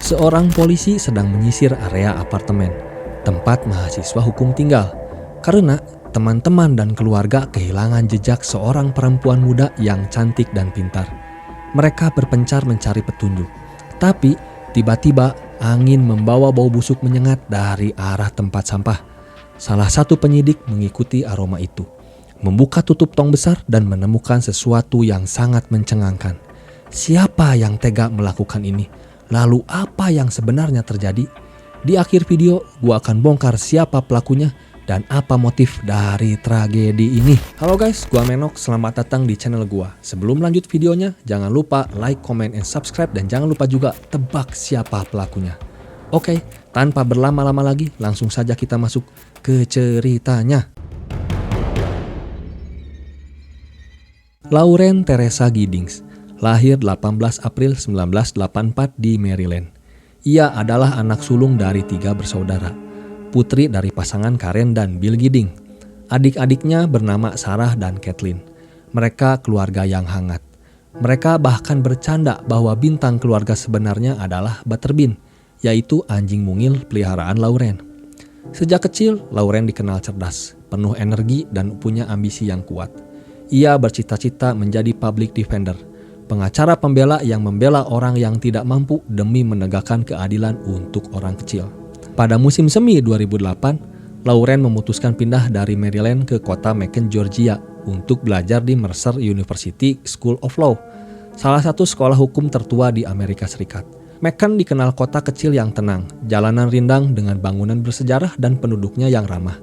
Seorang polisi sedang menyisir area apartemen, tempat mahasiswa hukum tinggal, karena teman-teman dan keluarga kehilangan jejak seorang perempuan muda yang cantik dan pintar. Mereka berpencar mencari petunjuk, tapi tiba-tiba angin membawa bau busuk menyengat dari arah tempat sampah. Salah satu penyidik mengikuti aroma itu, membuka tutup tong besar dan menemukan sesuatu yang sangat mencengangkan. Siapa yang tega melakukan ini? Lalu apa yang sebenarnya terjadi? Di akhir video, gua akan bongkar siapa pelakunya dan apa motif dari tragedi ini. Halo guys, gua Menok, selamat datang di channel gua. Sebelum lanjut videonya, jangan lupa like, comment, and subscribe. Dan jangan lupa juga tebak siapa pelakunya. Oke, tanpa berlama-lama lagi, langsung saja kita masuk ke ceritanya. Lauren Teresa Giddings lahir 18 April 1984 di Maryland. Ia adalah anak sulung dari 3 bersaudara, putri dari pasangan Karen dan Bill Giddings. Adik-adiknya bernama Sarah dan Kathleen. Mereka keluarga yang hangat. Mereka bahkan bercanda bahwa bintang keluarga sebenarnya adalah Butterbean, yaitu anjing mungil peliharaan Lauren. Sejak kecil, Lauren dikenal cerdas, penuh energi dan punya ambisi yang kuat. Ia bercita-cita menjadi public defender, pengacara pembela yang membela orang yang tidak mampu demi menegakkan keadilan untuk orang kecil. Pada musim semi 2008, Lauren memutuskan pindah dari Maryland ke kota Macon, Georgia untuk belajar di Mercer University School of Law, salah satu sekolah hukum tertua di Amerika Serikat. Macon dikenal kota kecil yang tenang, jalanan rindang dengan bangunan bersejarah dan penduduknya yang ramah.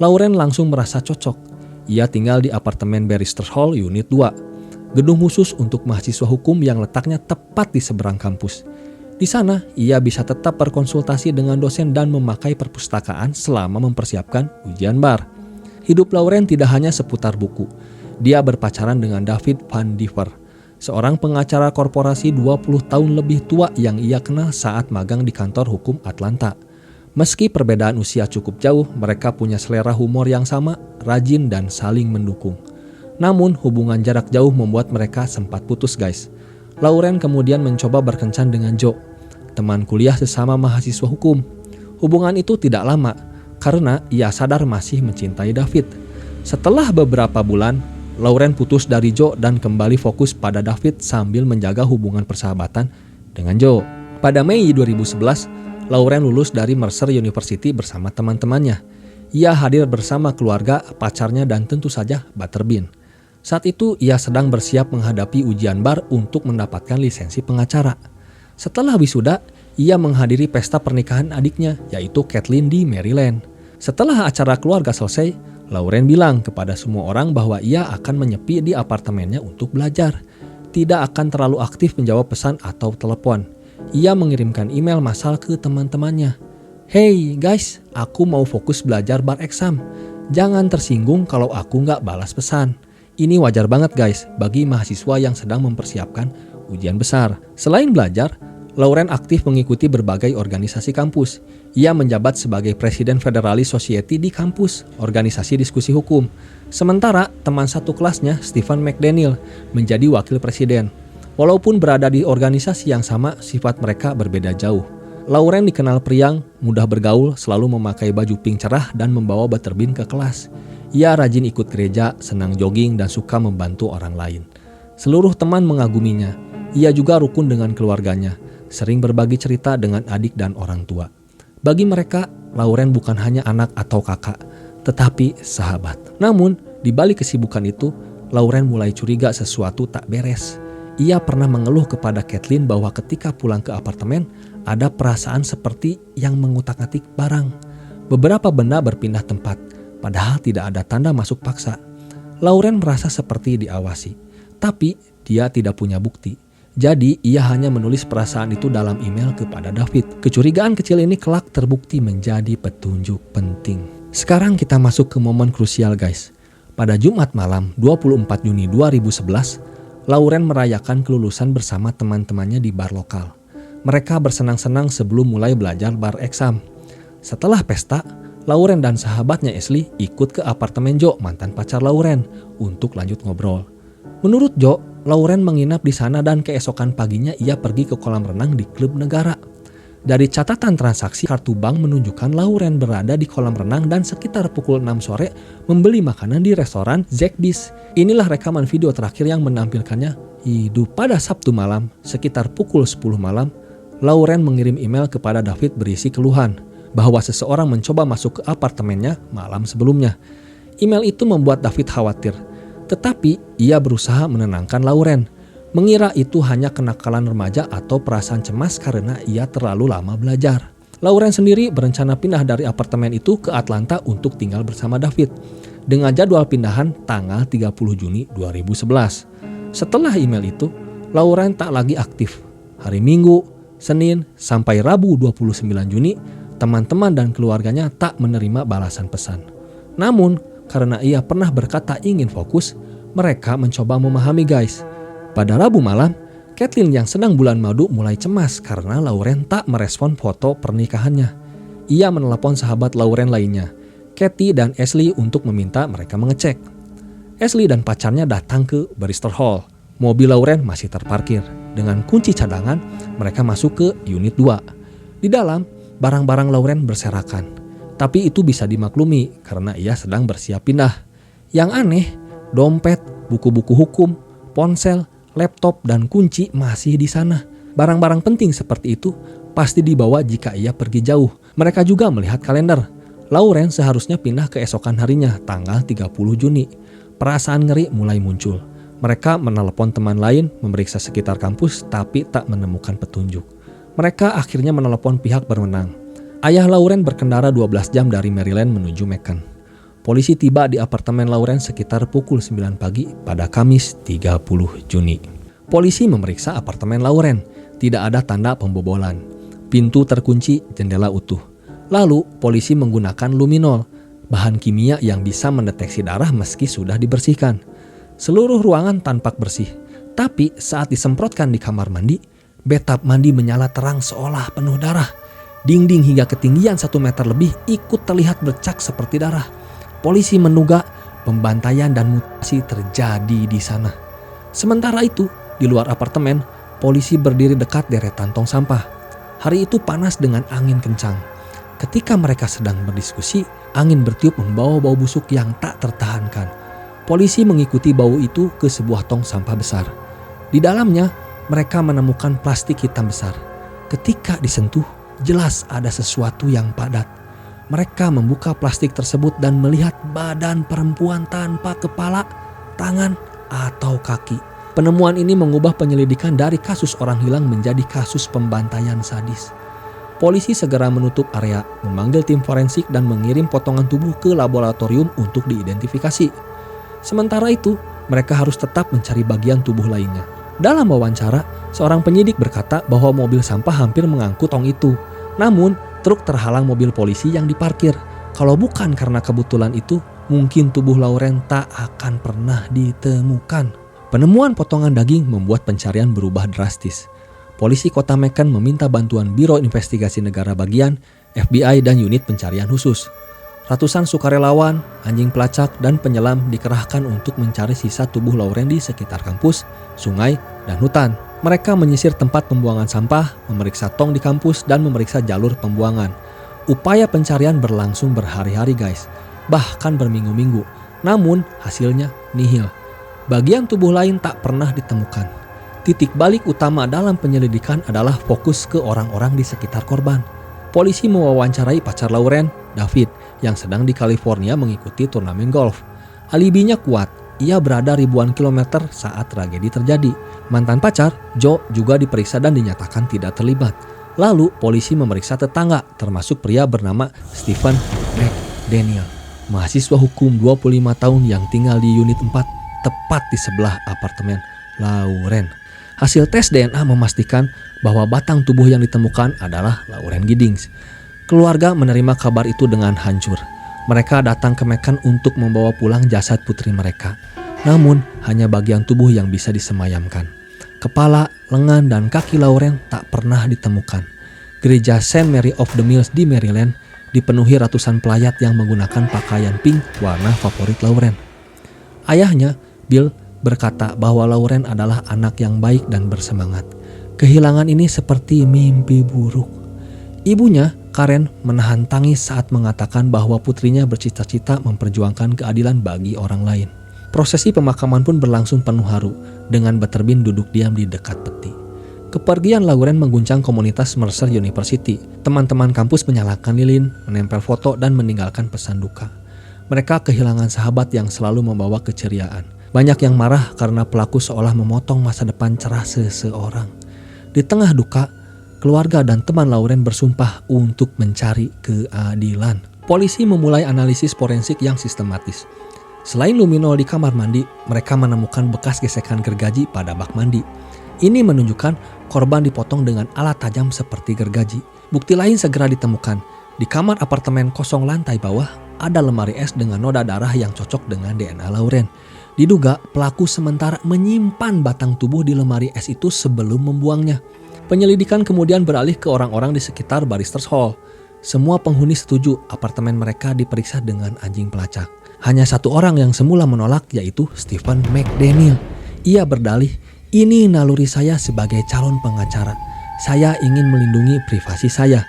Lauren langsung merasa cocok. Ia tinggal di apartemen Barrister Hall Unit 2. Gedung khusus untuk mahasiswa hukum yang letaknya tepat di seberang kampus. Di sana, ia bisa tetap berkonsultasi dengan dosen dan memakai perpustakaan selama mempersiapkan ujian bar. Hidup Lauren tidak hanya seputar buku. Dia berpacaran dengan David Van Diver, seorang pengacara korporasi 20 tahun lebih tua yang ia kenal saat magang di kantor hukum Atlanta. Meski perbedaan usia cukup jauh, mereka punya selera humor yang sama, rajin dan saling mendukung. Namun hubungan jarak jauh membuat mereka sempat putus guys. Lauren kemudian mencoba berkencan dengan Joe, teman kuliah sesama mahasiswa hukum. Hubungan itu tidak lama karena ia sadar masih mencintai David. Setelah beberapa bulan, Lauren putus dari Joe dan kembali fokus pada David sambil menjaga hubungan persahabatan dengan Joe. Pada Mei 2011, Lauren lulus dari Mercer University bersama teman-temannya. Ia hadir bersama keluarga, pacarnya dan tentu saja Butterbean. Saat itu ia sedang bersiap menghadapi ujian bar untuk mendapatkan lisensi pengacara. Setelah wisuda, ia menghadiri pesta pernikahan adiknya, yaitu Kathleen di Maryland. Setelah acara keluarga selesai, Lauren bilang kepada semua orang bahwa ia akan menyepi di apartemennya untuk belajar. Tidak akan terlalu aktif menjawab pesan atau telepon. Ia mengirimkan email massal ke teman-temannya. Hey guys, aku mau fokus belajar bar exam. Jangan tersinggung kalau aku nggak balas pesan. Ini wajar banget guys bagi mahasiswa yang sedang mempersiapkan ujian besar. Selain belajar, Lauren aktif mengikuti berbagai organisasi kampus. Ia menjabat sebagai Presiden Federalist Society di kampus, organisasi diskusi hukum. Sementara teman satu kelasnya, Stephen McDaniel, menjadi wakil presiden. Walaupun berada di organisasi yang sama, sifat mereka berbeda jauh. Lauren dikenal periang, mudah bergaul, selalu memakai baju pink cerah dan membawa Butterbean ke kelas. Ia rajin ikut gereja, senang jogging, dan suka membantu orang lain. Seluruh teman mengaguminya. Ia juga rukun dengan keluarganya, sering berbagi cerita dengan adik dan orang tua. Bagi mereka, Lauren bukan hanya anak atau kakak, tetapi sahabat. Namun, di balik kesibukan itu, Lauren mulai curiga sesuatu tak beres. Ia pernah mengeluh kepada Kathleen bahwa ketika pulang ke apartemen, ada perasaan seperti yang mengutak-atik barang. Beberapa benda berpindah tempat, padahal tidak ada tanda masuk paksa. Lauren merasa seperti diawasi, tapi dia tidak punya bukti. Jadi ia hanya menulis perasaan itu dalam email kepada David. Kecurigaan kecil ini kelak terbukti menjadi petunjuk penting. Sekarang kita masuk ke momen krusial guys. Pada Jumat malam 24 Juni 2011, Lauren merayakan kelulusan bersama teman-temannya di bar lokal. Mereka bersenang-senang sebelum mulai belajar bar exam. Setelah pesta, Lauren dan sahabatnya Ashley ikut ke apartemen Joe, mantan pacar Lauren, untuk lanjut ngobrol. Menurut Joe, Lauren menginap di sana dan keesokan paginya ia pergi ke kolam renang di klub negara. Dari catatan transaksi, kartu bank menunjukkan Lauren berada di kolam renang dan sekitar pukul 6 sore membeli makanan di restoran Zaxby's. Inilah rekaman video terakhir yang menampilkannya hidup. Pada Sabtu malam, sekitar pukul 10 malam, Lauren mengirim email kepada David berisi keluhan bahwa seseorang mencoba masuk ke apartemennya malam sebelumnya. Email itu membuat David khawatir, tetapi ia berusaha menenangkan Lauren, mengira itu hanya kenakalan remaja atau perasaan cemas karena ia terlalu lama belajar. Lauren sendiri berencana pindah dari apartemen itu ke Atlanta untuk tinggal bersama David, dengan jadwal pindahan tanggal 30 Juni 2011. Setelah email itu, Lauren tak lagi aktif. Hari Minggu, Senin, sampai Rabu 29 Juni, teman-teman dan keluarganya tak menerima balasan pesan. Namun, karena ia pernah berkata ingin fokus, mereka mencoba memahami guys. Pada Rabu malam, Kathleen yang sedang bulan madu mulai cemas karena Lauren tak merespon foto pernikahannya. Ia menelepon sahabat Lauren lainnya, Kathy dan Ashley, untuk meminta mereka mengecek. Ashley dan pacarnya datang ke Bristol Hall. Mobil Lauren masih terparkir. Dengan kunci cadangan, mereka masuk ke unit 2. Di dalam, barang-barang Lauren berserakan. Tapi itu bisa dimaklumi karena ia sedang bersiap pindah. Yang aneh, dompet, buku-buku hukum, ponsel, laptop, dan kunci masih di sana. Barang-barang penting seperti itu pasti dibawa jika ia pergi jauh. Mereka juga melihat kalender. Lauren seharusnya pindah keesokan harinya, tanggal 30 Juni. Perasaan ngeri mulai muncul. Mereka menelepon teman lain, memeriksa sekitar kampus, tapi tak menemukan petunjuk. Mereka akhirnya menelepon pihak berwenang. Ayah Lauren berkendara 12 jam dari Maryland menuju Macon. Polisi tiba di apartemen Lauren sekitar pukul 9 pagi pada Kamis 30 Juni. Polisi memeriksa apartemen Lauren. Tidak ada tanda pembobolan. Pintu terkunci, jendela utuh. Lalu, polisi menggunakan luminol, bahan kimia yang bisa mendeteksi darah meski sudah dibersihkan. Seluruh ruangan tampak bersih. Tapi saat disemprotkan di kamar mandi, bathtub mandi menyala terang seolah penuh darah. Dinding hingga ketinggian 1 meter lebih ikut terlihat bercak seperti darah. Polisi menduga pembantaian dan mutasi terjadi di sana. Sementara itu, di luar apartemen, polisi berdiri dekat deretan tong sampah. Hari itu panas dengan angin kencang. Ketika mereka sedang berdiskusi, angin bertiup membawa bau busuk yang tak tertahankan. Polisi mengikuti bau itu ke sebuah tong sampah besar. Di dalamnya, mereka menemukan plastik hitam besar. Ketika disentuh, jelas ada sesuatu yang padat. Mereka membuka plastik tersebut dan melihat badan perempuan tanpa kepala, tangan, atau kaki. Penemuan ini mengubah penyelidikan dari kasus orang hilang menjadi kasus pembantaian sadis. Polisi segera menutup area, memanggil tim forensik dan mengirim potongan tubuh ke laboratorium untuk diidentifikasi. Sementara itu, mereka harus tetap mencari bagian tubuh lainnya. Dalam wawancara, seorang penyidik berkata bahwa mobil sampah hampir mengangkut tong itu. Namun, truk terhalang mobil polisi yang diparkir. Kalau bukan karena kebetulan itu, mungkin tubuh Lauren tak akan pernah ditemukan. Penemuan potongan daging membuat pencarian berubah drastis. Polisi Kota Macon meminta bantuan Biro Investigasi Negara Bagian, FBI, dan unit pencarian khusus. Ratusan sukarelawan, anjing pelacak, dan penyelam dikerahkan untuk mencari sisa tubuh Lauren di sekitar kampus, sungai, dan hutan. Mereka menyisir tempat pembuangan sampah, memeriksa tong di kampus, dan memeriksa jalur pembuangan. Upaya pencarian berlangsung berhari-hari guys, bahkan berminggu-minggu. Namun hasilnya nihil. Bagian tubuh lain tak pernah ditemukan. Titik balik utama dalam penyelidikan adalah fokus ke orang-orang di sekitar korban. Polisi mewawancarai pacar Lauren, David, yang sedang di California mengikuti turnamen golf. Alibinya kuat, ia berada ribuan kilometer saat tragedi terjadi. Mantan pacar, Joe, juga diperiksa dan dinyatakan tidak terlibat. Lalu polisi memeriksa tetangga, termasuk pria bernama Stephen McDaniel, mahasiswa hukum 25 tahun yang tinggal di unit 4, tepat di sebelah apartemen Lauren. Hasil tes DNA memastikan bahwa batang tubuh yang ditemukan adalah Lauren Giddings. Keluarga menerima kabar itu dengan hancur. Mereka datang ke Macon untuk membawa pulang jasad putri mereka. Namun, hanya bagian tubuh yang bisa disemayamkan. Kepala, lengan, dan kaki Lauren tak pernah ditemukan. Gereja Saint Mary of the Mills di Maryland dipenuhi ratusan pelayat yang menggunakan pakaian pink, warna favorit Lauren. Ayahnya, Bill, berkata bahwa Lauren adalah anak yang baik dan bersemangat. Kehilangan ini seperti mimpi buruk. Ibunya, Karen, menahan tangis saat mengatakan bahwa putrinya bercita-cita memperjuangkan keadilan bagi orang lain. Prosesi pemakaman pun berlangsung penuh haru, dengan Butterbean duduk diam di dekat peti. Kepergian Lauren mengguncang komunitas Mercer University. Teman-teman kampus menyalakan lilin, menempel foto, dan meninggalkan pesan duka. Mereka kehilangan sahabat yang selalu membawa keceriaan. Banyak yang marah karena pelaku seolah memotong masa depan cerah seseorang. Di tengah duka, keluarga dan teman Lauren bersumpah untuk mencari keadilan. Polisi memulai analisis forensik yang sistematis. Selain luminol di kamar mandi, mereka menemukan bekas gesekan gergaji pada bak mandi. Ini menunjukkan korban dipotong dengan alat tajam seperti gergaji. Bukti lain segera ditemukan. Di kamar apartemen kosong lantai bawah, ada lemari es dengan noda darah yang cocok dengan DNA Lauren. Diduga pelaku sementara menyimpan batang tubuh di lemari es itu sebelum membuangnya. Penyelidikan kemudian beralih ke orang-orang di sekitar Barristers Hall. Semua penghuni setuju apartemen mereka diperiksa dengan anjing pelacak. Hanya satu orang yang semula menolak, yaitu Stephen McDaniel. Ia berdalih, "Ini naluri saya sebagai calon pengacara. Saya ingin melindungi privasi saya."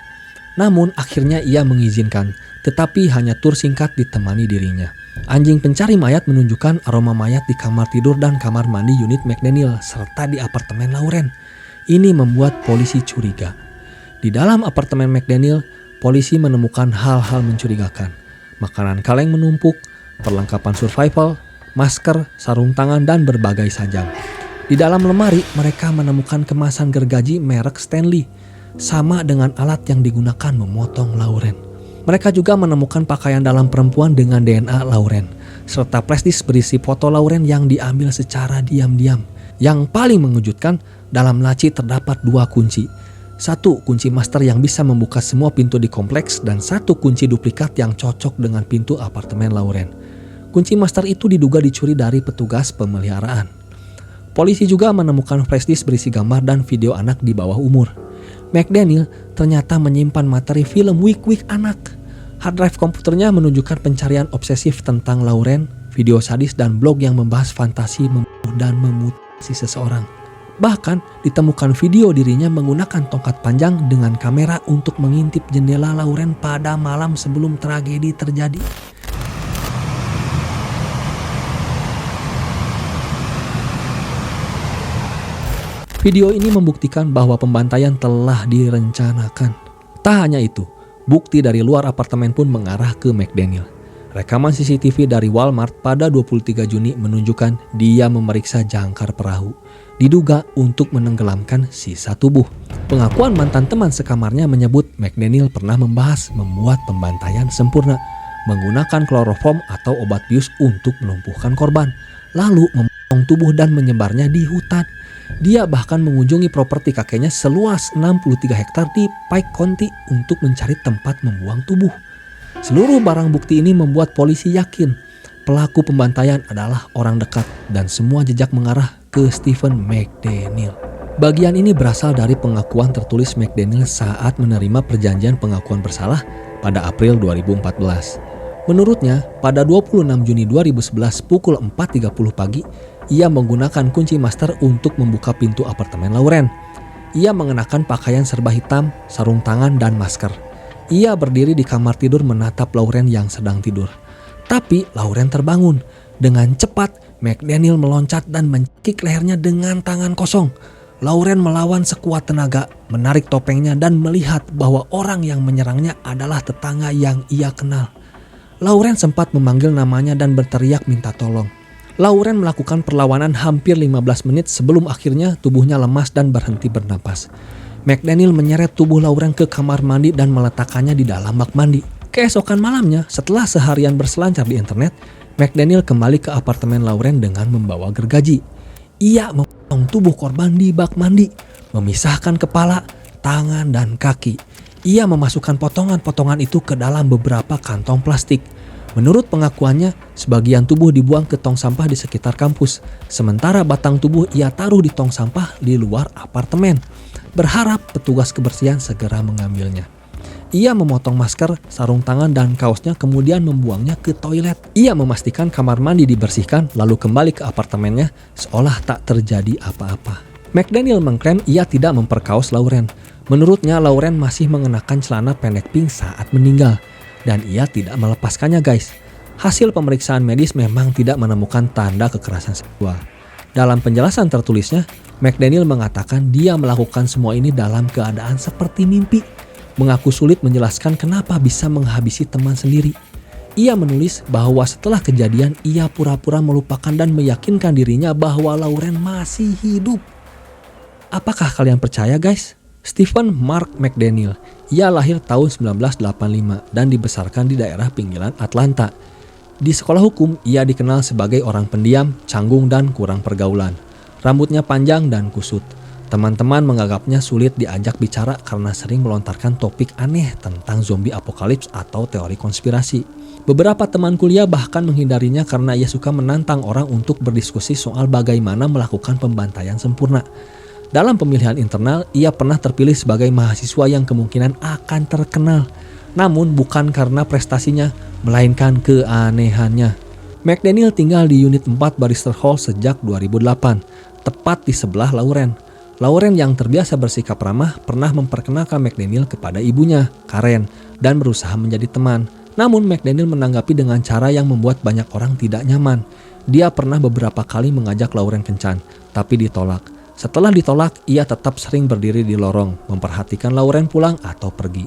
Namun akhirnya ia mengizinkan, tetapi hanya tur singkat ditemani dirinya. Anjing pencari mayat menunjukkan aroma mayat di kamar tidur dan kamar mandi unit McDaniel serta di apartemen Lauren. Ini membuat polisi curiga. Di dalam apartemen McDaniel, polisi menemukan hal-hal mencurigakan. Makanan kaleng menumpuk, perlengkapan survival, masker, sarung tangan, dan berbagai sajam. Di dalam lemari, mereka menemukan kemasan gergaji merek Stanley, sama dengan alat yang digunakan memotong Lauren. Mereka juga menemukan pakaian dalam perempuan dengan DNA Lauren, serta flashdisk berisi foto Lauren yang diambil secara diam-diam. Yang paling mengejutkan, dalam laci terdapat 2 kunci. 1 kunci master yang bisa membuka semua pintu di kompleks dan 1 kunci duplikat yang cocok dengan pintu apartemen Lauren. Kunci master itu diduga dicuri dari petugas pemeliharaan. Polisi juga menemukan flashdisk berisi gambar dan video anak di bawah umur. McDaniel ternyata menyimpan materi film wik-wik anak. Hard drive komputernya menunjukkan pencarian obsesif tentang Lauren, video sadis, dan blog yang membahas fantasi membunuh dan memutasi seseorang. Bahkan ditemukan video dirinya menggunakan tongkat panjang dengan kamera untuk mengintip jendela Lauren pada malam sebelum tragedi terjadi. Video ini membuktikan bahwa pembantaian telah direncanakan. Tak hanya itu, bukti dari luar apartemen pun mengarah ke McDaniel. Rekaman CCTV dari Walmart pada 23 Juni menunjukkan dia memeriksa jangkar perahu, diduga untuk menenggelamkan sisa tubuh. Pengakuan mantan teman sekamarnya menyebut McDaniel pernah membahas membuat pembantaian sempurna, menggunakan kloroform atau obat bius untuk melumpuhkan korban, lalu memotong tubuh dan menyebarnya di hutan. Dia bahkan mengunjungi properti kakeknya seluas 63 hektar di Pike County untuk mencari tempat membuang tubuh. Seluruh barang bukti ini membuat polisi yakin pelaku pembantaian adalah orang dekat dan semua jejak mengarah ke Stephen McDaniel. Bagian ini berasal dari pengakuan tertulis McDaniel saat menerima perjanjian pengakuan bersalah pada April 2014. Menurutnya, pada 26 Juni 2011 pukul 4.30 pagi, ia menggunakan kunci master untuk membuka pintu apartemen Lauren. Ia mengenakan pakaian serba hitam, sarung tangan, dan masker. Ia berdiri di kamar tidur menatap Lauren yang sedang tidur. Tapi Lauren terbangun. Dengan cepat, McDaniel meloncat dan mencekik lehernya dengan tangan kosong. Lauren melawan sekuat tenaga, menarik topengnya dan melihat bahwa orang yang menyerangnya adalah tetangga yang ia kenal. Lauren sempat memanggil namanya dan berteriak minta tolong. Lauren melakukan perlawanan hampir 15 menit sebelum akhirnya tubuhnya lemas dan berhenti bernapas. McDaniel menyeret tubuh Lauren ke kamar mandi dan meletakkannya di dalam bak mandi. Keesokan malamnya, setelah seharian berselancar di internet, McDaniel kembali ke apartemen Lauren dengan membawa gergaji. Ia memotong tubuh korban di bak mandi, memisahkan kepala, tangan, dan kaki. Ia memasukkan potongan-potongan itu ke dalam beberapa kantong plastik. Menurut pengakuannya, sebagian tubuh dibuang ke tong sampah di sekitar kampus, sementara batang tubuh ia taruh di tong sampah di luar apartemen, berharap petugas kebersihan segera mengambilnya. Ia memotong masker, sarung tangan, dan kaosnya kemudian membuangnya ke toilet. Ia memastikan kamar mandi dibersihkan lalu kembali ke apartemennya seolah tak terjadi apa-apa. McDaniel mengklaim ia tidak memperkaos Lauren. Menurutnya Lauren masih mengenakan celana pendek pink saat meninggal dan ia tidak melepaskannya guys. Hasil pemeriksaan medis memang tidak menemukan tanda kekerasan seksual. Dalam penjelasan tertulisnya, McDaniel mengatakan dia melakukan semua ini dalam keadaan seperti mimpi. Mengaku sulit menjelaskan kenapa bisa menghabisi teman sendiri. Ia menulis bahwa setelah kejadian ia pura-pura melupakan dan meyakinkan dirinya bahwa Lauren masih hidup. Apakah kalian percaya guys? Stephen Mark McDaniel, ia lahir tahun 1985 dan dibesarkan di daerah pinggiran Atlanta. Di sekolah hukum, ia dikenal sebagai orang pendiam, canggung dan kurang pergaulan. Rambutnya panjang dan kusut. Teman-teman menganggapnya sulit diajak bicara karena sering melontarkan topik aneh tentang zombie apokalips atau teori konspirasi. Beberapa teman kuliah bahkan menghindarinya karena ia suka menantang orang untuk berdiskusi soal bagaimana melakukan pembantaian sempurna. Dalam pemilihan internal, ia pernah terpilih sebagai mahasiswa yang kemungkinan akan terkenal. Namun bukan karena prestasinya, melainkan keanehannya. McDaniel tinggal di unit 4 Barrister Hall sejak 2008, tepat di sebelah Lauren. Lauren yang terbiasa bersikap ramah pernah memperkenalkan McDaniel kepada ibunya, Karen, dan berusaha menjadi teman. Namun McDaniel menanggapi dengan cara yang membuat banyak orang tidak nyaman. Dia pernah beberapa kali mengajak Lauren kencan, tapi ditolak. Setelah ditolak, ia tetap sering berdiri di lorong, memperhatikan Lauren pulang atau pergi.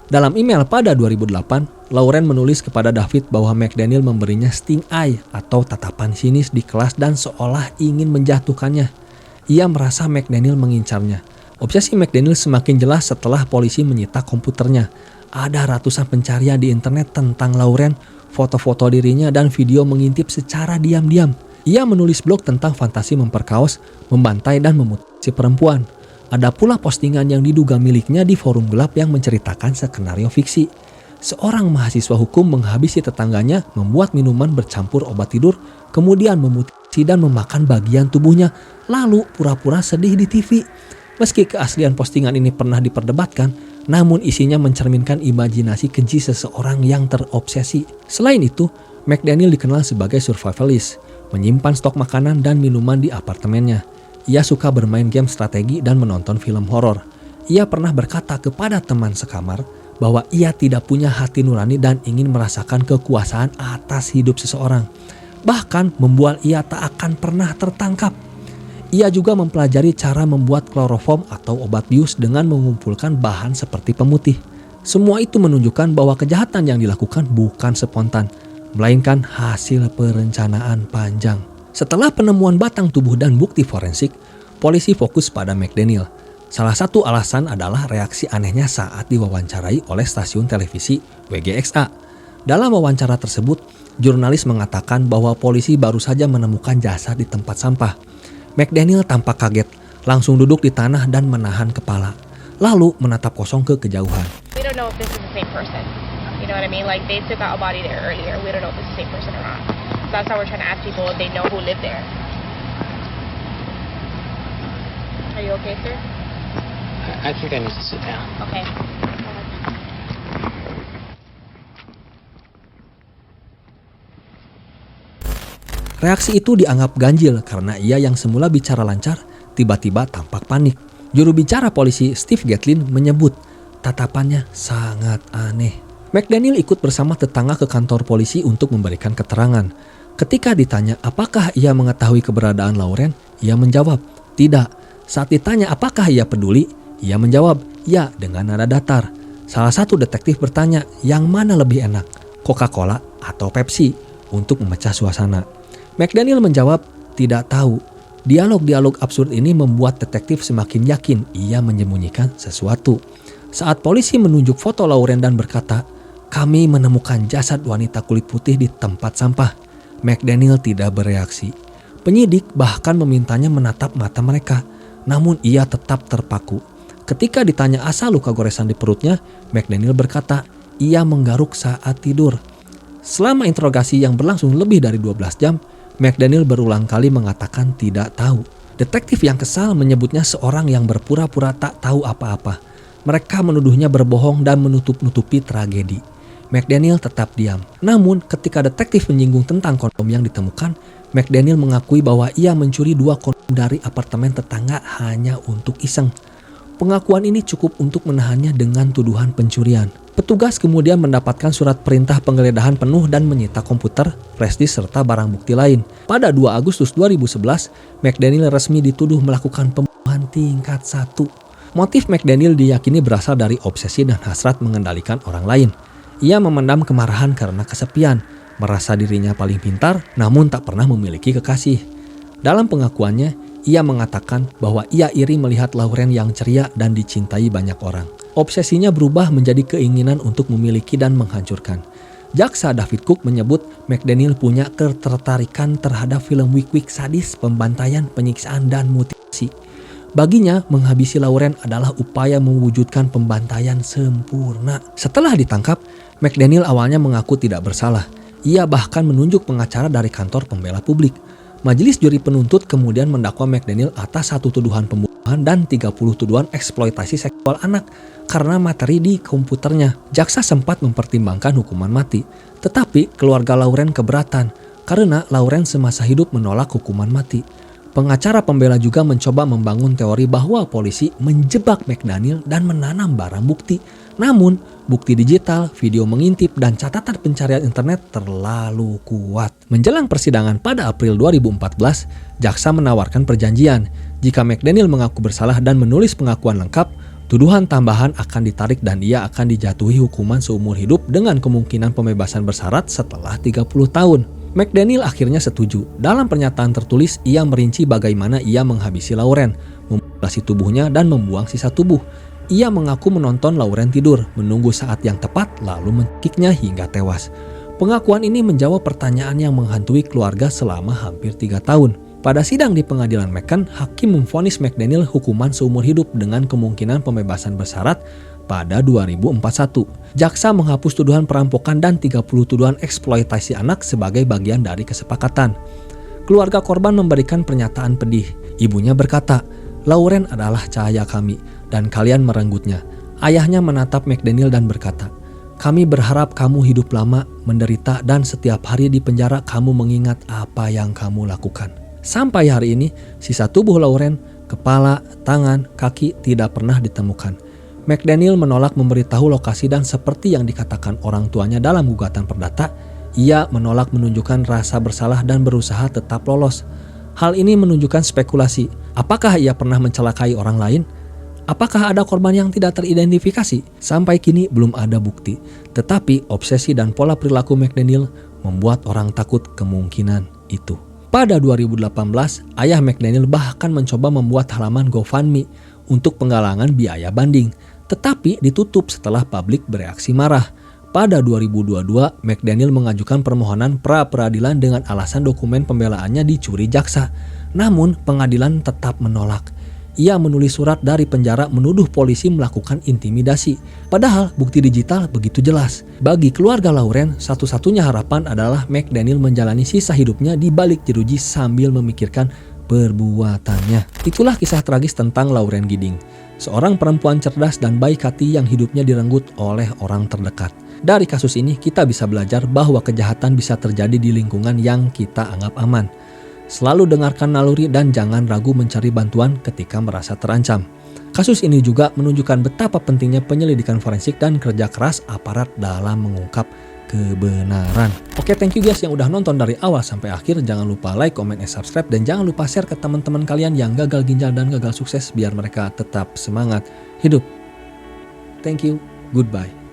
Dalam email pada 2008, Lauren menulis kepada David bahwa McDaniel memberinya sting eye atau tatapan sinis di kelas dan seolah ingin menjatuhkannya. Ia merasa McDaniel mengincarnya. Obsesi McDaniel semakin jelas setelah polisi menyita komputernya. Ada ratusan pencarian di internet tentang Lauren, foto-foto dirinya dan video mengintip secara diam-diam. Ia menulis blog tentang fantasi memperkaos, membantai dan memutasi perempuan. Ada pula postingan yang diduga miliknya di forum gelap yang menceritakan skenario fiksi. Seorang mahasiswa hukum menghabisi tetangganya, membuat minuman bercampur obat tidur, kemudian memutasi dan memakan bagian tubuhnya, lalu pura-pura sedih di TV. Meski keaslian postingan ini pernah diperdebatkan, namun isinya mencerminkan imajinasi keji seseorang yang terobsesi. Selain itu, McDaniel dikenal sebagai survivalist, menyimpan stok makanan dan minuman di apartemennya. Ia suka bermain game strategi dan menonton film horor. Ia pernah berkata kepada teman sekamar bahwa ia tidak punya hati nurani dan ingin merasakan kekuasaan atas hidup seseorang. Bahkan membuat ia tak akan pernah tertangkap. Ia juga mempelajari cara membuat kloroform atau obat bius dengan mengumpulkan bahan seperti pemutih. Semua itu menunjukkan bahwa kejahatan yang dilakukan bukan spontan, melainkan hasil perencanaan panjang. Setelah penemuan batang tubuh dan bukti forensik, polisi fokus pada McDaniel. Salah satu alasan adalah reaksi anehnya saat diwawancarai oleh stasiun televisi WGXA. Dalam wawancara tersebut, jurnalis mengatakan bahwa polisi baru saja menemukan jasad di tempat sampah. McDaniel tampak kaget, langsung duduk di tanah dan menahan kepala, lalu menatap kosong ke kejauhan. We don't know if this is the same person. You know what I mean? Like they took out a body there earlier. We don't know if it's the same person or not. So that's how we're trying to ask people if they know who lived there. Are you okay, sir? I think I need to sit down. Okay. Reaksi itu dianggap ganjil karena ia yang semula bicara lancar, tiba-tiba tampak panik. Juru bicara polisi Steve Gatlin menyebut tatapannya sangat aneh. McDaniel ikut bersama tetangga ke kantor polisi untuk memberikan keterangan. Ketika ditanya apakah ia mengetahui keberadaan Lauren, ia menjawab, tidak. Saat ditanya apakah ia peduli, ia menjawab, ya dengan nada datar. Salah satu detektif bertanya, yang mana lebih enak, Coca-Cola atau Pepsi, untuk memecah suasana. McDaniel menjawab, tidak tahu. Dialog-dialog absurd ini membuat detektif semakin yakin ia menyembunyikan sesuatu. Saat polisi menunjuk foto Lauren dan berkata, kami menemukan jasad wanita kulit putih di tempat sampah, McDaniel tidak bereaksi. Penyidik bahkan memintanya menatap mata mereka, namun ia tetap terpaku. Ketika ditanya asal luka goresan di perutnya, McDaniel berkata, ia menggaruk saat tidur. Selama interogasi yang berlangsung lebih dari 12 jam, McDaniel berulang kali mengatakan tidak tahu. Detektif yang kesal menyebutnya seorang yang berpura-pura tak tahu apa-apa. Mereka menuduhnya berbohong dan menutup-nutupi tragedi. McDaniel tetap diam. Namun ketika detektif menyinggung tentang kondom yang ditemukan, McDaniel mengakui bahwa ia mencuri 2 kondom dari apartemen tetangga hanya untuk iseng. Pengakuan ini cukup untuk menahannya dengan tuduhan pencurian. Petugas kemudian mendapatkan surat perintah penggeledahan penuh dan menyita komputer, flash disk, serta barang bukti lain. Pada 2 Agustus 2011, McDaniel resmi dituduh melakukan pembunuhan tingkat 1. Motif McDaniel diyakini berasal dari obsesi dan hasrat mengendalikan orang lain. Ia memendam kemarahan karena kesepian, merasa dirinya paling pintar namun tak pernah memiliki kekasih. Dalam pengakuannya, ia mengatakan bahwa ia iri melihat Lauren yang ceria dan dicintai banyak orang. Obsesinya berubah menjadi keinginan untuk memiliki dan menghancurkan. Jaksa David Cook menyebut McDaniel punya ketertarikan terhadap film wik-wik sadis, pembantaian, penyiksaan, dan mutilasi. Baginya, menghabisi Lauren adalah upaya mewujudkan pembantaian sempurna. Setelah ditangkap, McDaniel awalnya mengaku tidak bersalah. Ia bahkan menunjuk pengacara dari kantor pembela publik. Majelis juri penuntut kemudian mendakwa McDaniel atas 1 tuduhan pembunuhan dan 30 tuduhan eksploitasi seksual anak karena materi di komputernya. Jaksa sempat mempertimbangkan hukuman mati, tetapi keluarga Lauren keberatan karena Lauren semasa hidup menolak hukuman mati. Pengacara pembela juga mencoba membangun teori bahwa polisi menjebak McDaniel dan menanam barang bukti. Namun, bukti digital, video mengintip, dan catatan pencarian internet terlalu kuat. Menjelang persidangan pada April 2014, jaksa menawarkan perjanjian. Jika McDaniel mengaku bersalah dan menulis pengakuan lengkap, tuduhan tambahan akan ditarik dan ia akan dijatuhi hukuman seumur hidup dengan kemungkinan pembebasan bersyarat setelah 30 tahun. McDaniel akhirnya setuju. Dalam pernyataan tertulis, ia merinci bagaimana ia menghabisi Lauren, memutilasi tubuhnya, dan membuang sisa tubuh. Ia mengaku menonton Lauren tidur, menunggu saat yang tepat, lalu mencekiknya hingga tewas. Pengakuan ini menjawab pertanyaan yang menghantui keluarga selama hampir 3 tahun. Pada sidang di pengadilan Macon, hakim memvonis McDaniel hukuman seumur hidup dengan kemungkinan pembebasan bersyarat pada 2041. Jaksa menghapus tuduhan perampokan dan 30 tuduhan eksploitasi anak sebagai bagian dari kesepakatan. Keluarga korban memberikan pernyataan pedih. Ibunya berkata, "Lauren adalah cahaya kami dan kalian merenggutnya." Ayahnya menatap McDaniel dan berkata, "Kami berharap kamu hidup lama, menderita, dan setiap hari di penjara kamu mengingat apa yang kamu lakukan." Sampai hari ini, sisa tubuh Lauren, kepala, tangan, kaki tidak pernah ditemukan. McDaniel menolak memberitahu lokasi dan seperti yang dikatakan orang tuanya dalam gugatan perdata, ia menolak menunjukkan rasa bersalah dan berusaha tetap lolos. Hal ini menunjukkan spekulasi. Apakah ia pernah mencelakai orang lain? Apakah ada korban yang tidak teridentifikasi? Sampai kini belum ada bukti. Tetapi obsesi dan pola perilaku McDaniel membuat orang takut kemungkinan itu. Pada 2018, ayah McDaniel bahkan mencoba membuat halaman GoFundMe untuk penggalangan biaya banding, tetapi ditutup setelah publik bereaksi marah. Pada 2022, McDaniel mengajukan permohonan pra-peradilan dengan alasan dokumen pembelaannya dicuri jaksa. Namun, pengadilan tetap menolak. Ia menulis surat dari penjara menuduh polisi melakukan intimidasi. Padahal bukti digital begitu jelas. Bagi keluarga Lauren, satu-satunya harapan adalah McDaniel menjalani sisa hidupnya di balik jeruji sambil memikirkan perbuatannya. Itulah kisah tragis tentang Lauren Gidding, seorang perempuan cerdas dan baik hati yang hidupnya direnggut oleh orang terdekat. Dari kasus ini kita bisa belajar bahwa kejahatan bisa terjadi di lingkungan yang kita anggap aman. Selalu dengarkan naluri dan jangan ragu mencari bantuan ketika merasa terancam. Kasus ini juga menunjukkan betapa pentingnya penyelidikan forensik dan kerja keras aparat dalam mengungkap kebenaran. Oke, thank you guys yang udah nonton dari awal sampai akhir. Jangan lupa like, comment, and subscribe. Dan jangan lupa share ke teman-teman kalian yang gagal ginjal dan gagal sukses biar mereka tetap semangat hidup. Thank you, goodbye.